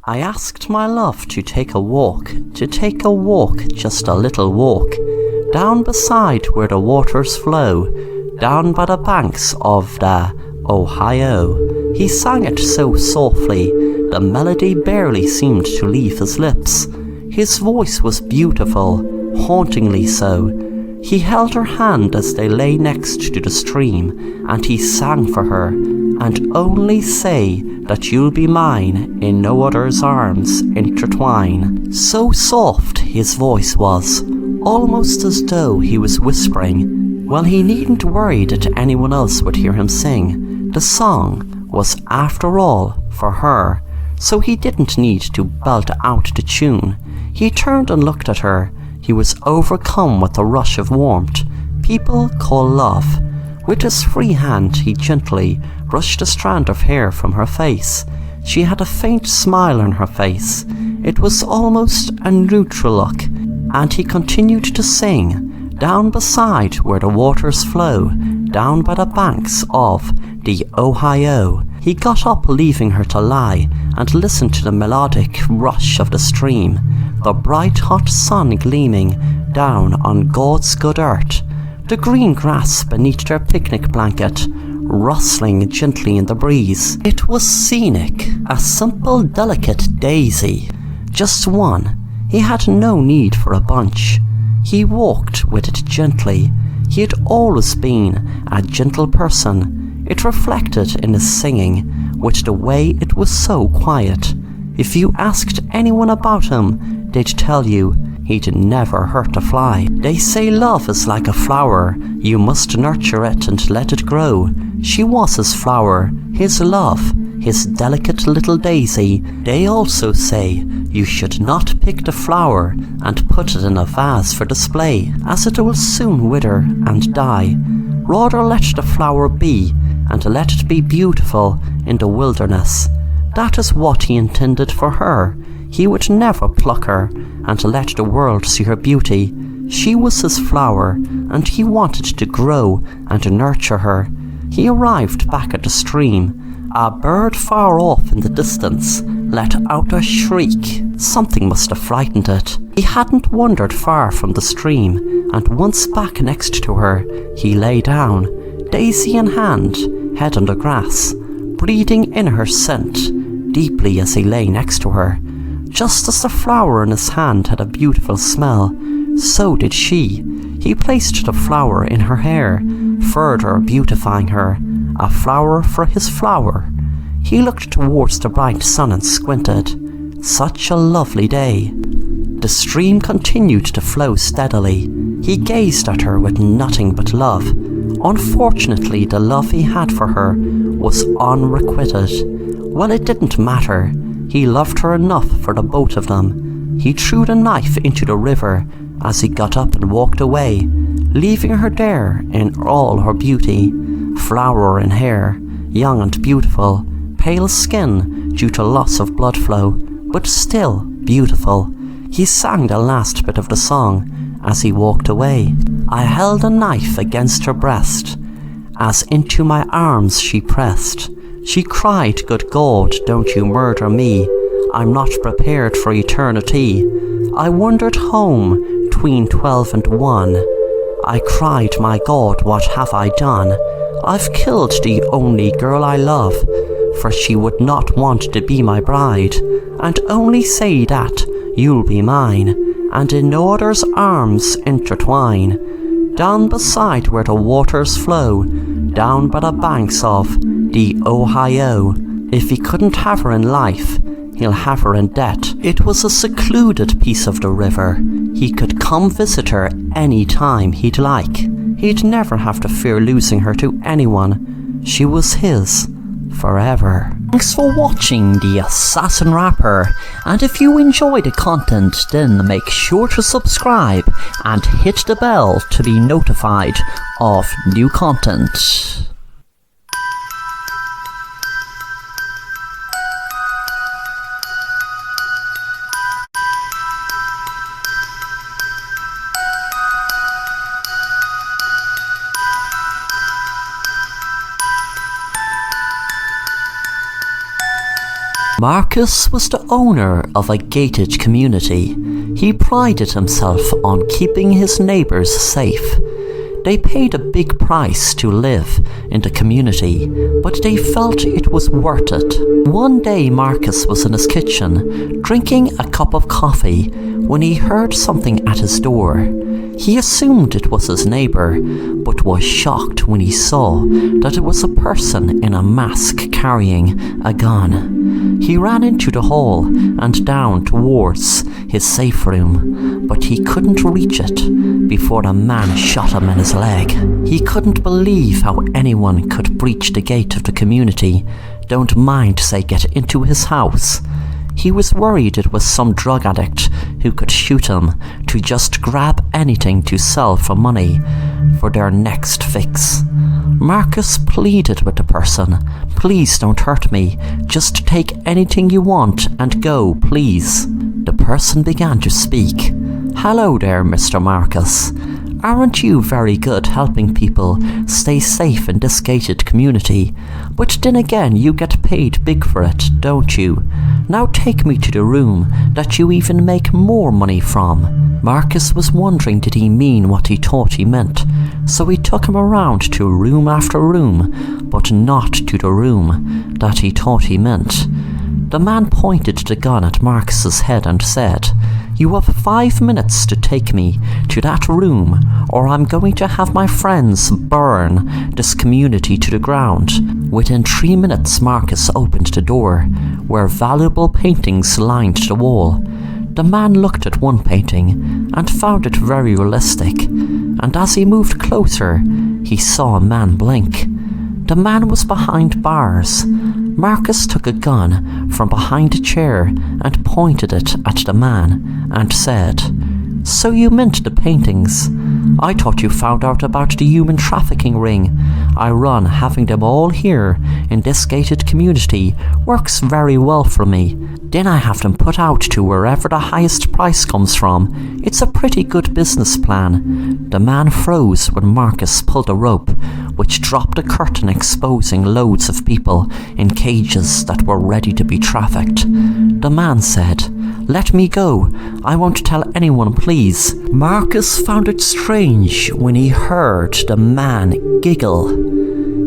I asked my love to take a walk, just a little walk, down beside where the waters flow, down by the banks of the Ohio. He sang it so softly, the melody barely seemed to leave his lips. His voice was beautiful, hauntingly so. He held her hand as they lay next to the stream, and he sang for her, and only say that you'll be mine, in no other's arms intertwine. So soft his voice was, almost as though he was whispering. Well, he needn't worry that anyone else would hear him sing. The song was, after all, for her, so he didn't need to belt out the tune. He turned and looked at her. He was overcome with a rush of warmth people call love. With his free hand he gently brushed a strand of hair from her face. She had a faint smile on her face. It was almost a neutral look, and he continued to sing, down beside where the waters flow, down by the banks of the Ohio. He got up, leaving her to lie, and listened to the melodic rush of the stream, the bright hot sun gleaming down on God's good earth, the green grass beneath their picnic blanket rustling gently in the breeze. It was scenic, a simple, delicate daisy, just one. He had no need for a bunch. He walked with it gently. He had always been a gentle person. It reflected in his singing, with the way it was so quiet. If you asked anyone about him, they'd tell you he'd never hurt a fly. They say love is like a flower. You must nurture it and let it grow. She was his flower, his love, his delicate little daisy. They also say you should not pick the flower and put it in a vase for display, as it will soon wither and die. Rather let the flower be, and let it be beautiful in the wilderness. That is what he intended for her. He would never pluck her and let the world see her beauty. She was his flower, and he wanted to grow and nurture her. He arrived back at the stream. A bird far off in the distance let out a shriek. Something must have frightened it. He hadn't wandered far from the stream, and once back next to her, he lay down, daisy in hand, head on the grass, breathing in her scent deeply as he lay next to her. Just as the flower in his hand had a beautiful smell, so did she. He placed the flower in her hair, further beautifying her, a flower for his flower. He looked towards the bright sun and squinted. Such a lovely day. The stream continued to flow steadily. He gazed at her with nothing but love. Unfortunately, the love he had for her was unrequited. Well, it didn't matter. He loved her enough for the both of them. He threw the knife into the river as he got up and walked away, leaving her there in all her beauty, flower in hair, young and beautiful, pale skin due to loss of blood flow, but still beautiful. He sang the last bit of the song as he walked away. I held a knife against her breast, as into my arms she pressed. She cried, "Good God, don't you murder me. I'm not prepared for eternity." I wandered home 'tween 12 and 1. I cried, "My God, what have I done? I've killed the only girl I love, for she would not want to be my bride, and only say that you'll be mine, and in no other's arms intertwine. Down beside where the waters flow, down by the banks of the Ohio. If he couldn't have her in life, he'll have her in debt." It was a secluded piece of the river. He could come visit her any time he'd like. He'd never have to fear losing her to anyone. She was his forever. Thanks for watching the Assassin Rapper, and if you enjoy the content, then make sure to subscribe and hit the bell to be notified of new content. Marcus was the owner of a gated community. He prided himself on keeping his neighbours safe. They paid a big price to live in the community, but they felt it was worth it. One day Marcus was in his kitchen, drinking a cup of coffee, when he heard something at his door. He assumed it was his neighbour, but was shocked when he saw that it was a person in a mask carrying a gun. He ran into the hall and down towards his safe room, but he couldn't reach it before the man shot him in his leg. He couldn't believe how anyone could breach the gate of the community, don't mind say get into his house. He was worried it was some drug addict who could shoot him to just grab anything to sell for money for their next fix. Marcus pleaded with the person, "Please don't hurt me, just take anything you want and go, please." The person began to speak. "Hello there, Mr. Marcus. Aren't you very good helping people stay safe in this gated community? But then again, you get paid big for it, don't you? Now take me to the room that you even make more money from." Marcus was wondering did he mean what he thought he meant, so he took him around to room after room, but not to the room that he thought he meant. The man pointed the gun at Marcus's head and said, "You have 5 minutes to take me to that room, or I'm going to have my friends burn this community to the ground." Within 3 minutes, Marcus opened the door, where valuable paintings lined the wall. The man looked at one painting and found it very realistic, and as he moved closer, he saw a man blink. The man was behind bars. Marcus took a gun from behind a chair and pointed it at the man and said, "So you meant the paintings? I thought you found out about the human trafficking ring I run. Having them all here in this gated community works very well for me. Then I have them put out to wherever the highest price comes from. It's a pretty good business plan." The man froze when Marcus pulled a rope, which dropped a curtain exposing loads of people in cages that were ready to be trafficked. The man said, "Let me go. I won't tell anyone, please." Marcus found it strange when he heard the man giggle.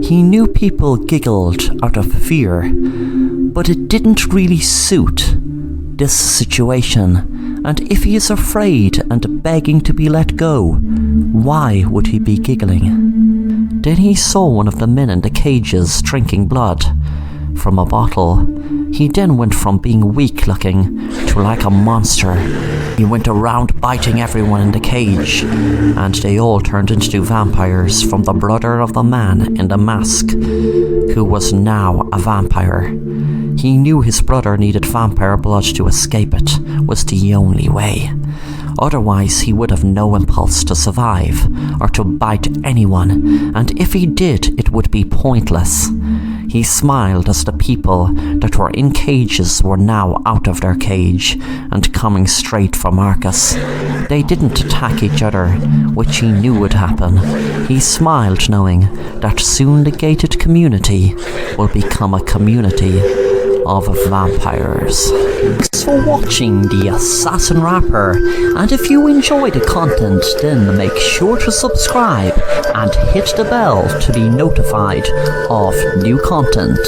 He knew people giggled out of fear, but it didn't really suit this situation. And if he is afraid and begging to be let go, why would he be giggling? Then he saw one of the men in the cages drinking blood from a bottle. He then went from being weak-looking to like a monster. He went around biting everyone in the cage, and they all turned into vampires from the brother of the man in the mask, who was now a vampire. He knew his brother needed vampire blood to escape. It was the only way. Otherwise, he would have no impulse to survive or to bite anyone, and if he did, it would be pointless. He smiled as the people that were in cages were now out of their cage and coming straight for Marcus. They didn't attack each other, which he knew would happen. He smiled knowing that soon the gated community will become a community of vampires. Thanks for watching the Assassin Rapper, and if you enjoy the content, then make sure to subscribe and hit the bell to be notified of new content.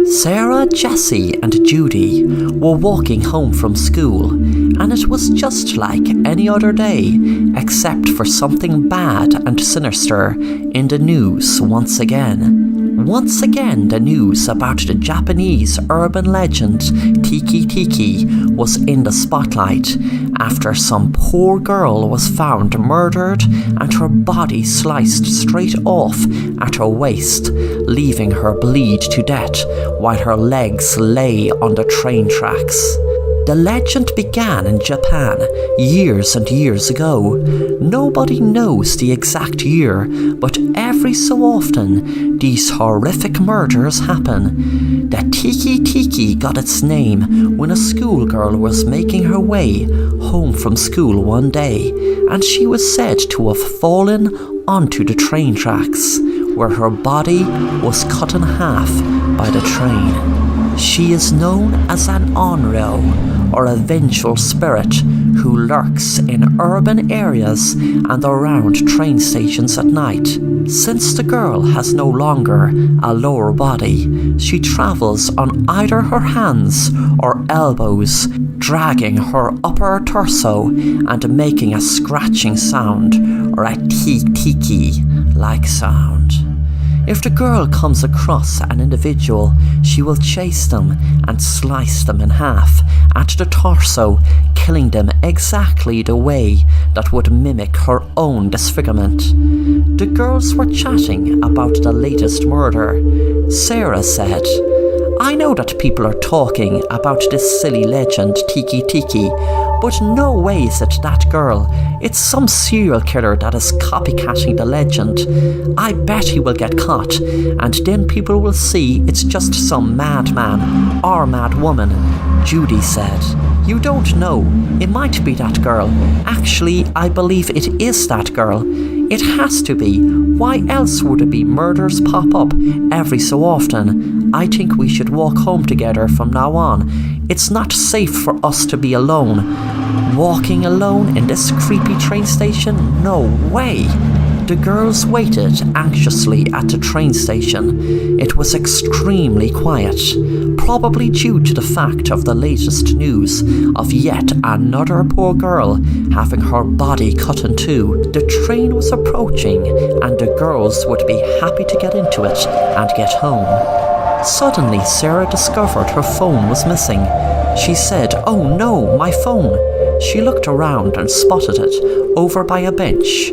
Sarah, Jessie and Judy were walking home from school, and it was just like any other day, except for something bad and sinister in the news once again. Once again, the news about the Japanese urban legend Tiki Tiki was in the spotlight after some poor girl was found murdered and her body sliced straight off at her waist, leaving her bleed to death while her legs lay on the train tracks. The legend began in Japan years and years ago. Nobody knows the exact year, but every so often these horrific murders happen. The Tiki Tiki got its name when a schoolgirl was making her way home from school one day, and she was said to have fallen onto the train tracks, where her body was cut in half by the train. She is known as an onryo, or a vengeful spirit, who lurks in urban areas and around train stations at night. Since the girl has no longer a lower body, she travels on either her hands or elbows, dragging her upper torso and making a scratching sound, or a tiki-tiki-like sound. If the girl comes across an individual, she will chase them and slice them in half at the torso, killing them exactly the way that would mimic her own disfigurement. The girls were chatting about the latest murder. Sarah said, "I know that people are talking about this silly legend, Tiki Tiki, but no way is it that girl. It's some serial killer that is copycatting the legend. I bet he will get caught, and then people will see it's just some madman or mad woman," Judy said. "You don't know. It might be that girl. Actually, I believe it is that girl. It has to be. Why else would it be murders pop up every so often? I think we should walk home together from now on. It's not safe for us to be alone. Walking alone in this creepy train station? No way." The girls waited anxiously at the train station. It was extremely quiet, probably due to the fact of the latest news of yet another poor girl having her body cut in two. The train was approaching, and the girls would be happy to get into it and get home. Suddenly, Sarah discovered her phone was missing. She said, "Oh no, my phone." She looked around and spotted it over by a bench.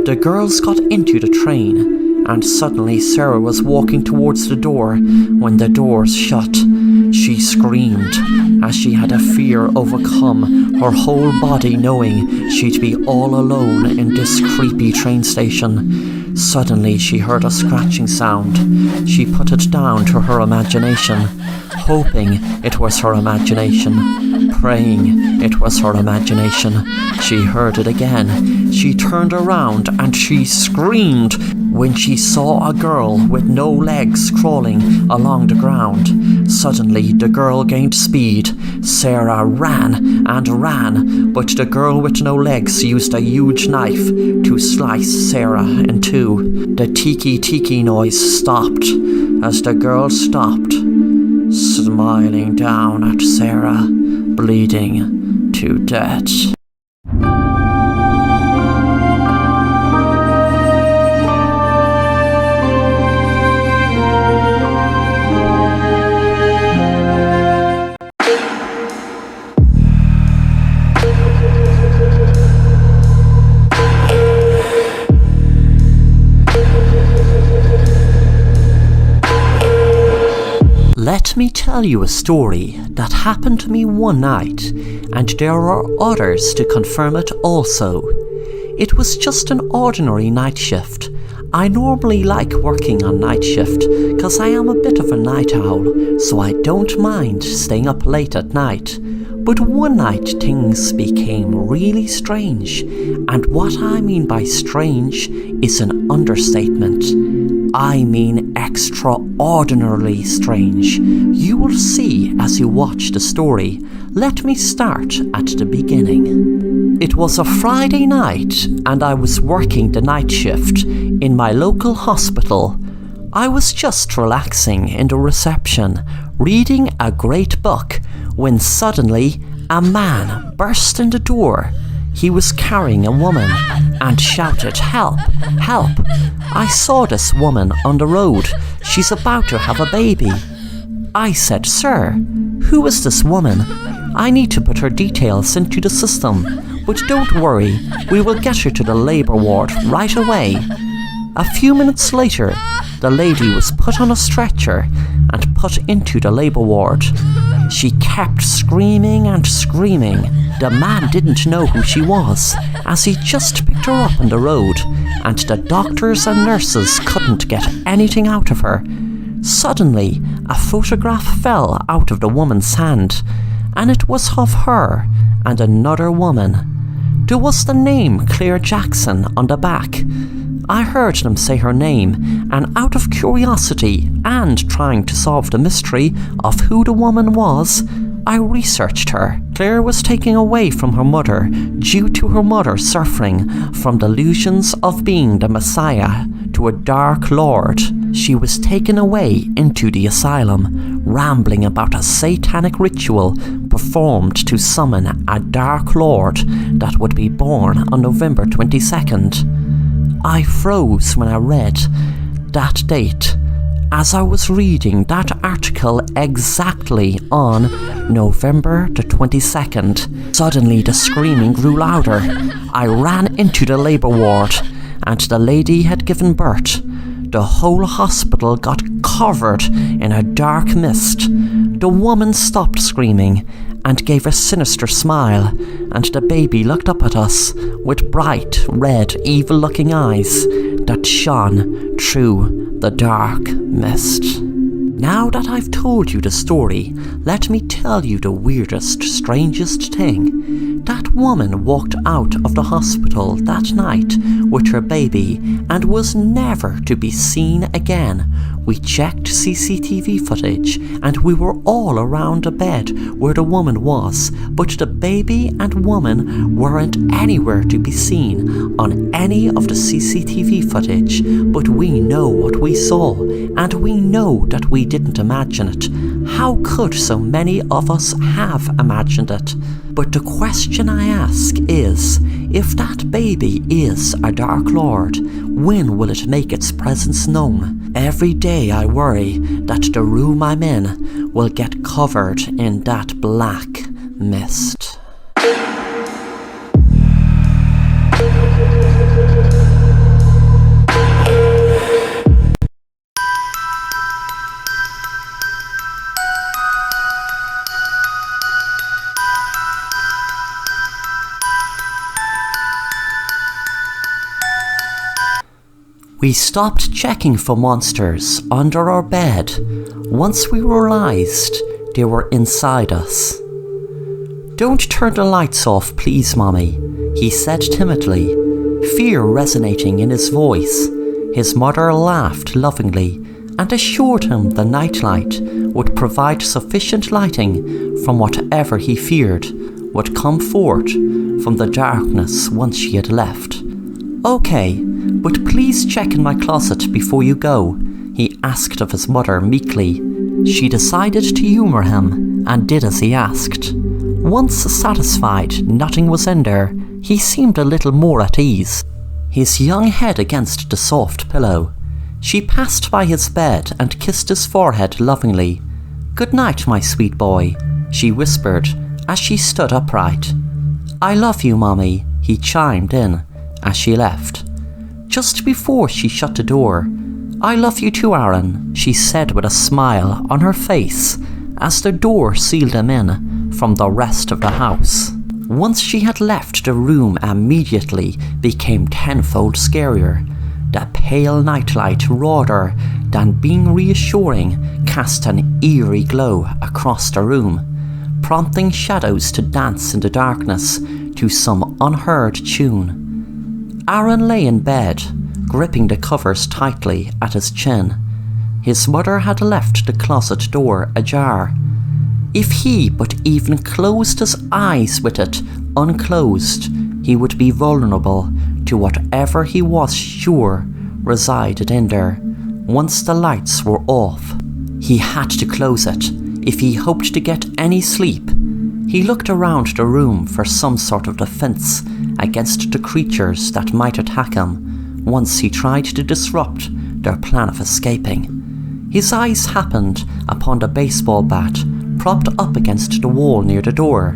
The girls got into the train, and suddenly Sarah was walking towards the door when the doors shut. She screamed as she had a fear overcome her whole body, knowing she'd be all alone in this creepy train station. Suddenly she heard a scratching sound. She put it down to her imagination, hoping it was her imagination, praying it was her imagination. She heard it again. She turned around and she screamed when she saw a girl with no legs crawling along the ground. Suddenly the girl gained speed. Sarah ran and ran, but the girl with no legs used a huge knife to slice Sarah in two. The tiki tiki noise stopped as the girl stopped, smiling down at Sarah, bleeding to death. Let me tell you a story that happened to me one night, and there are others to confirm it also. It was just an ordinary night shift. I normally like working on night shift because I am a bit of a night owl, so I don't mind staying up late at night. But one night things became really strange, and what I mean by strange is an understatement. I mean extraordinarily strange. You will see as you watch the story. Let me start at the beginning. It was a Friday night, and I was working the night shift in my local hospital. I was just relaxing in the reception, reading a great book, when suddenly a man burst in the door. He was carrying a woman and shouted, "Help! Help! I saw this woman on the road. She's about to have a baby." I said, "Sir, who is this woman? I need to put her details into the system, but don't worry, we will get her to the labour ward right away." A few minutes later, the lady was put on a stretcher and put into the labour ward. She kept screaming and screaming. The man didn't know who she was, as he just picked her up on the road, and the doctors and nurses couldn't get anything out of her. Suddenly, a photograph fell out of the woman's hand, and it was of her and another woman. There was the name Claire Jackson on the back. I heard them say her name, and out of curiosity and trying to solve the mystery of who the woman was, I researched her. Claire was taken away from her mother due to her mother suffering from delusions of being the Messiah to a Dark Lord. She was taken away into the asylum, rambling about a satanic ritual performed to summon a Dark Lord that would be born on November 22nd. I froze when I read that date, as I was reading that article exactly on November the 22nd. Suddenly the screaming grew louder. I ran into the labour ward, and the lady had given birth. The whole hospital got covered in a dark mist. The woman stopped screaming and gave a sinister smile, and the baby looked up at us with bright, red, evil-looking eyes that shone through the dark mist. Now that I've told you the story, let me tell you the weirdest, strangest thing. That woman walked out of the hospital that night with her baby and was never to be seen again. We checked CCTV footage and we were all around the bed where the woman was, but the baby and woman weren't anywhere to be seen on any of the CCTV footage. But we know what we saw, and we know that we didn't imagine it. How could so many of us have imagined it? But the question I ask is, if that baby is a Dark Lord, when will it make its presence known? Every day I worry that the room I'm in will get covered in that black mist. We stopped checking for monsters under our bed once we realised they were inside us. "Don't turn the lights off, please, Mommy," he said timidly, fear resonating in his voice. His mother laughed lovingly and assured him the nightlight would provide sufficient lighting from whatever he feared would come forth from the darkness once she had left. "Okay, but please check in my closet before you go," he asked of his mother meekly. She decided to humour him and did as he asked. Once satisfied nothing was in there, he seemed a little more at ease, his young head against the soft pillow. She passed by his bed and kissed his forehead lovingly. "Good night, my sweet boy," she whispered as she stood upright. "I love you, Mommy," he chimed in as she left. Just before she shut the door, "I love you too, Aaron," she said with a smile on her face as the door sealed him in from the rest of the house. Once she had left, the room immediately became tenfold scarier. The pale nightlight, rather than being reassuring, cast an eerie glow across the room, prompting shadows to dance in the darkness to some unheard tune. Aaron lay in bed, gripping the covers tightly at his chin. His mother had left the closet door ajar. If he but even closed his eyes with it unclosed, he would be vulnerable to whatever he was sure resided in there. Once the lights were off, he had to close it if he hoped to get any sleep. He looked around the room for some sort of defense against the creatures that might attack him once he tried to disrupt their plan of escaping. His eyes happened upon the baseball bat propped up against the wall near the door.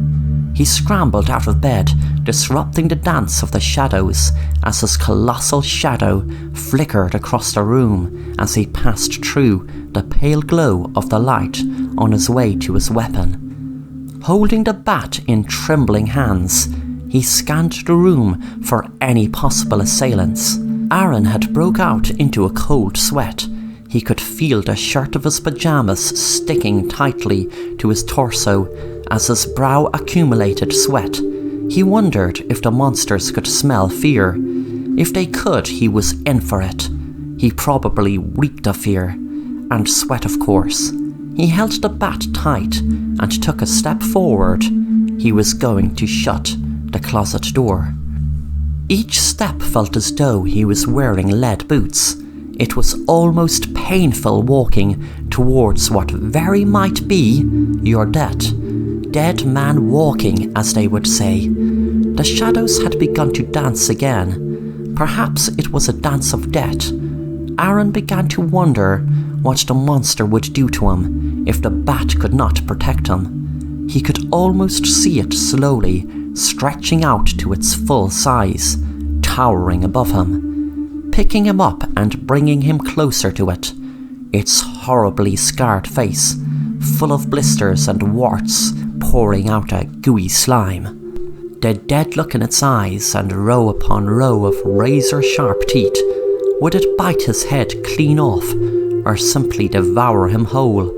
He scrambled out of bed, disrupting the dance of the shadows as his colossal shadow flickered across the room as he passed through the pale glow of the light on his way to his weapon. Holding the bat in trembling hands, he scanned the room for any possible assailants. Aaron had broke out into a cold sweat. He could feel the shirt of his pajamas sticking tightly to his torso as his brow accumulated sweat. He wondered if the monsters could smell fear. If they could, he was in for it. He probably reeked of fear. And sweat, of course. He held the bat tight and took a step forward. He was going to shut the closet door. Each step felt as though he was wearing lead boots. It was almost painful walking towards what very might be your dead man walking, as they would say. The shadows had begun to dance again. Perhaps it was a dance of death. Aaron began to wonder what the monster would do to him if the bat could not protect him. He could almost see it slowly stretching out to its full size, towering above him, picking him up and bringing him closer to it. Its horribly scarred face, full of blisters and warts, pouring out a gooey slime. The dead look in its eyes and row upon row of razor-sharp teeth. Would it bite his head clean off, or simply devour him whole?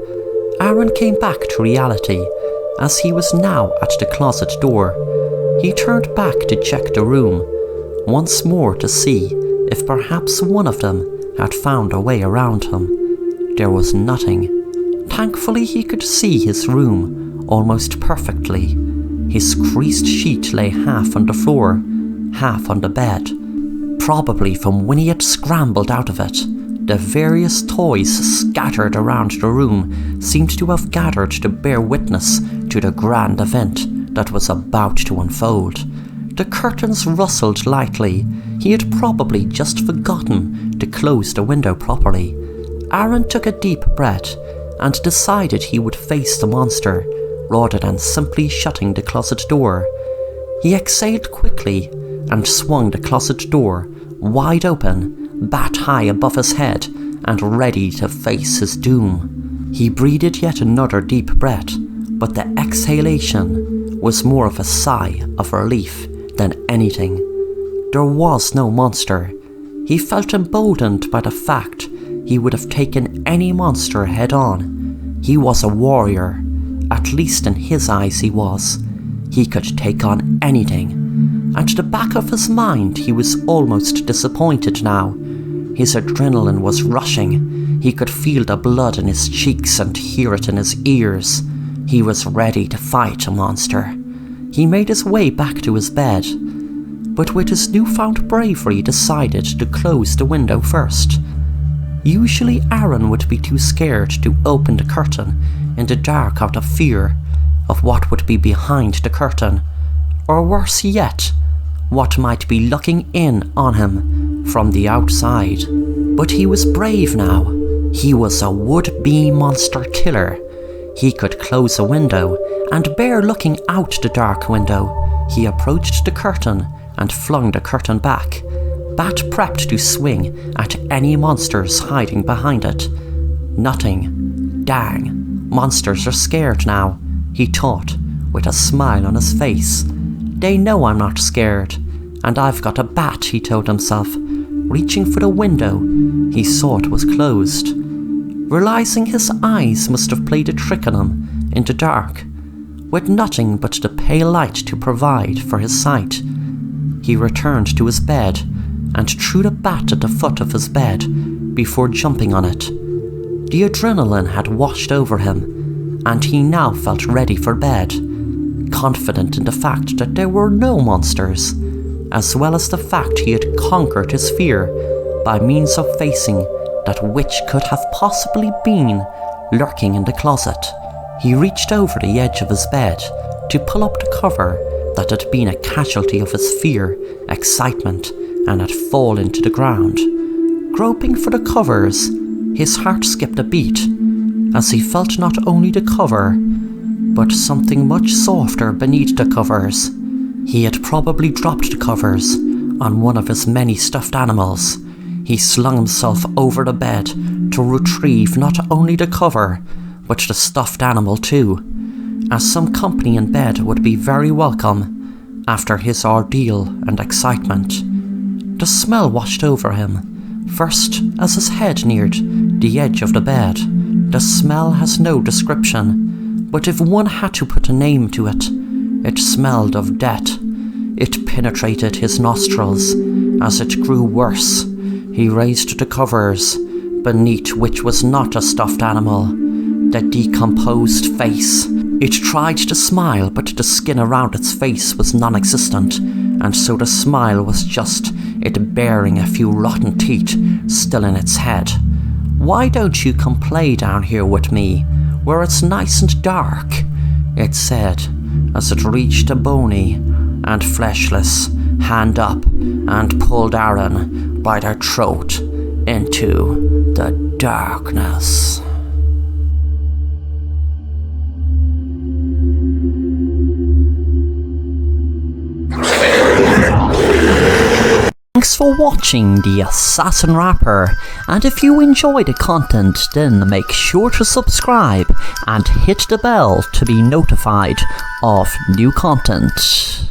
Aaron came back to reality, as he was now at the closet door. He turned back to check the room, once more to see if perhaps one of them had found a way around him. There was nothing. Thankfully he could see his room almost perfectly. His creased sheet lay half on the floor, half on the bed. Probably from when he had scrambled out of it. The various toys scattered around the room seemed to have gathered to bear witness to the grand event that was about to unfold. The curtains rustled lightly. He had probably just forgotten to close the window properly. Aaron took a deep breath and decided he would face the monster rather than simply shutting the closet door. He exhaled quickly and swung the closet door wide open, bat high above his head and ready to face his doom. He breathed yet another deep breath, but the exhalation was more of a sigh of relief than anything. There was no monster. He felt emboldened by the fact he would have taken any monster head on. He was a warrior. At least in his eyes he was. He could take on anything. At the back of his mind he was almost disappointed now. His adrenaline was rushing. He could feel the blood in his cheeks and hear it in his ears. He was ready to fight a monster. He made his way back to his bed, but with his newfound bravery decided to close the window first. Usually Aaron would be too scared to open the curtain in the dark out of fear of what would be behind the curtain, or worse yet, what might be looking in on him from the outside. But he was brave now. He was a would-be monster killer. He could close a window and bear looking out the dark window. He approached the curtain and flung the curtain back, bat prepped to swing at any monsters hiding behind it. Nothing. Dang, monsters are scared now, he thought, with a smile on his face. They know I'm not scared, and I've got a bat, he told himself. Reaching for the window, he saw it was closed. Realizing his eyes must have played a trick on him in the dark, with nothing but the pale light to provide for his sight, he returned to his bed and threw the bat at the foot of his bed before jumping on it. The adrenaline had washed over him, and he now felt ready for bed, confident in the fact that there were no monsters, as well as the fact he had conquered his fear by means of facing that which could have possibly been lurking in the closet. He reached over the edge of his bed to pull up the cover that had been a casualty of his fear, excitement, and had fallen to the ground. Groping for the covers, his heart skipped a beat as he felt not only the cover, but something much softer beneath the covers. He had probably dropped the covers on one of his many stuffed animals. He slung himself over the bed to retrieve not only the cover, but the stuffed animal too. as some company in bed would be very welcome after his ordeal and excitement. The smell washed over him, first as his head neared the edge of the bed. The smell has no description, but if one had to put a name to it, it smelled of death. It penetrated his nostrils. As it grew worse, he raised the covers, beneath which was not a stuffed animal, the decomposed face. It tried to smile, but the skin around its face was non-existent, and so the smile was just it bearing a few rotten teeth still in its head. "Why don't you come play down here with me, where it's nice and dark?" it said, as it reached a bony and fleshless hand up and pulled Aaron by the throat into the darkness. Thanks for watching The Assassin Rapper, and if you enjoy the content, then make sure to subscribe and hit the bell to be notified of new content.